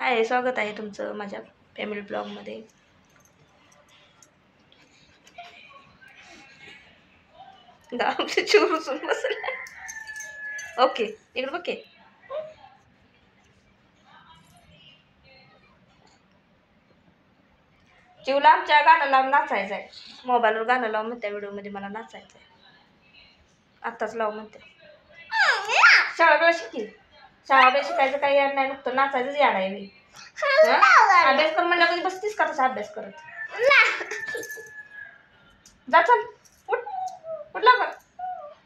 हाय, स्वागत आहे तुमचं माझ्या फॅमिली ब्लॉगमध्ये. चुरून बसला. ओके, इकडे बघ की. चिवला आमच्या गाणं लावून नाचायचं आहे. मोबाईलवर गाणं लावून म्हणत्या व्हिडिओमध्ये मला नाचायचं आहे. आत्ताच लावून म्हणते. शाळा वेळ शिकी. शाळा वेळ शिकायचं काही याड नाही, नुकतं नाचायचंच याड आहे मी. अभ्यास कर म्हणलं कधी बसतीस का तसा अभ्यास करत? जा चल, उठ उठ लवकर,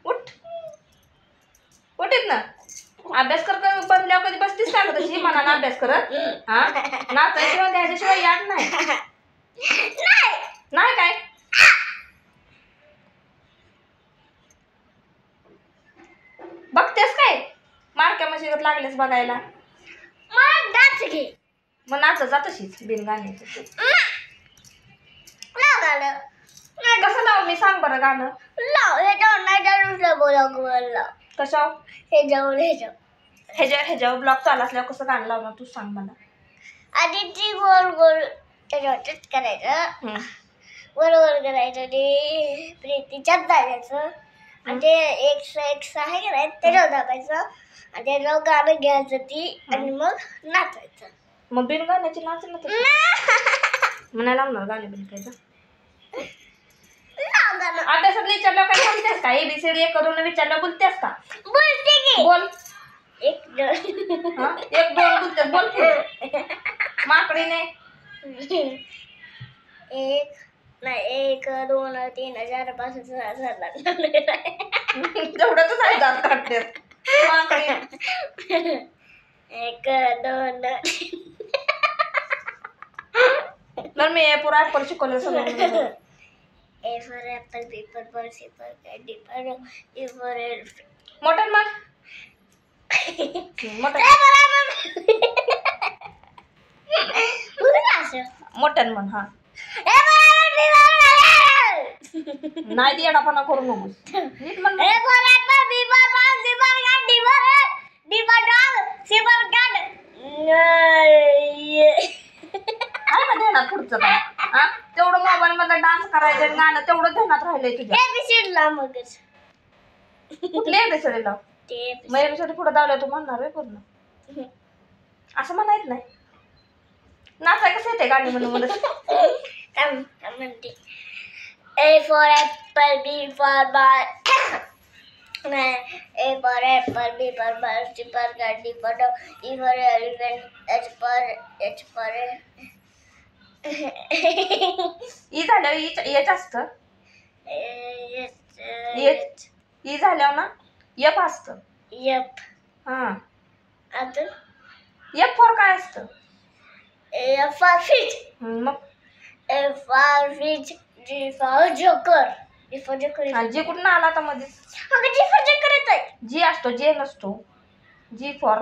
उठ उठ येत ना. अभ्यास कर बनल्यावर कधी बसतीस का तशी मनाला अभ्यास करत? हा, नाचायशिवाय त्याच्याशिवाय याड नाही. नाही काय बघतेस काय? मारक्या मशीगत लागलेस बघायला. मग नाच जा तशीच बिन गाण्याचं. कसं लाव मी सांग बरं गाणं. कशावर? ह्याच्यावर ब्लॉग चालू असल्यावर कसं गाणं लावणार तू सांग मला. आधी ती गोल गोल त्याच्यावरच करायचं, बरोबर करायचं आणि प्रीतीच्यात जायचं आणि ते एक आहे का नाही त्याच्यावर दाबायचं आणि त्याच्यावर गाणं घ्यायचं ती आणि मग नाचायचं. मग बिन गाण्याची नाच ना म्हणायला लावणार गाणे बिन कायचं. अभ्यासात विचारलं काय सांगतेस का? ABCD 1 2 विचारलं बोलतेस का? बोलते की बोल. 1 2 1 2 बोलतेस बोल की. माकडीने 1 2 3 4 5 6 7 तेवढं तर आहे दात काढतेस माकडी. 1 2 तर मी पुरा ऍपल शिकवलं सगळं. A for apple, B for ball, C for cat, D for dog, E for elephant. मोठं मग मोठ्यान म्हण. हा नाही ती येडापणा करू नको. नीट म्हण. काय ना ध्यानात पुढचं काय? हा, तेवढं मोबाईल मध्ये डान्स करायचं गाणं तेवढं ध्यानात राहिलंय तुझ्या. कुठले एपिसोड लाव? मग एपिसोड पुढे दावल्या तू म्हणणार आहे पूर्ण असं म्हणायच नाही. नाचाय कसं येते गाणी म्हणून म्हणत. A for apple, B for ball, A for apple, B for ball, C for cat, D for dog, E for elephant, H for E झाल्यावर येच असतं. ई झाल्यावर ना यप असतं. Yep. हा, आता यप फॉर काय असतं? A for fish. मग A for fish. G for joker. G for joker. जी कुठून आला आता मध्ये? G for joker येत आहे. जी असतो जे नसतो. G for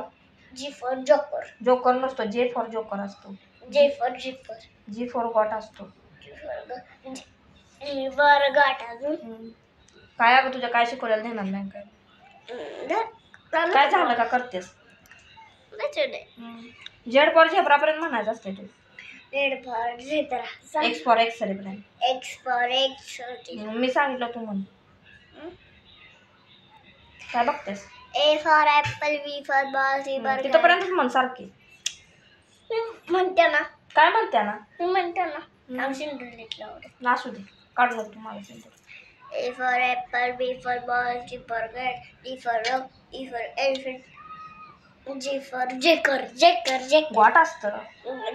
joker. जोकर नसतो. J for जोकर असतो. J for jeeper. G for got असतो. G for got अजून काय अगं तुझ्या काय शिकवलेलं देणार नाही काय? काय झालं का करतेस? Z for झेब्रापर्यंत म्हणायचं असते तू. Z for zebra. X for X-ray पर्यंत. X for x. मी सांगितलं तू म्हण. काय बघतेस? A for apple, B for ball, C for तिथपर्यंतच म्हण सारखी. म्हणते ना. काय म्हणते ना? म्हणते ना. नासू दे, काढू नको तुम्हाला सिंदूर. A for apple, B for ball, C for cat, D for dog, E for elephant, G for joker. Got असतं.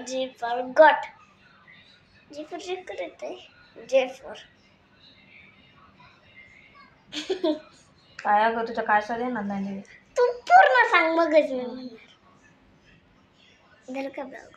G for got. G for joker येते. J for काय अगं तुझ्या काय सर येणार नाही. तू पूर्ण सांग मगच मी म्हणणार. का ब्लॉग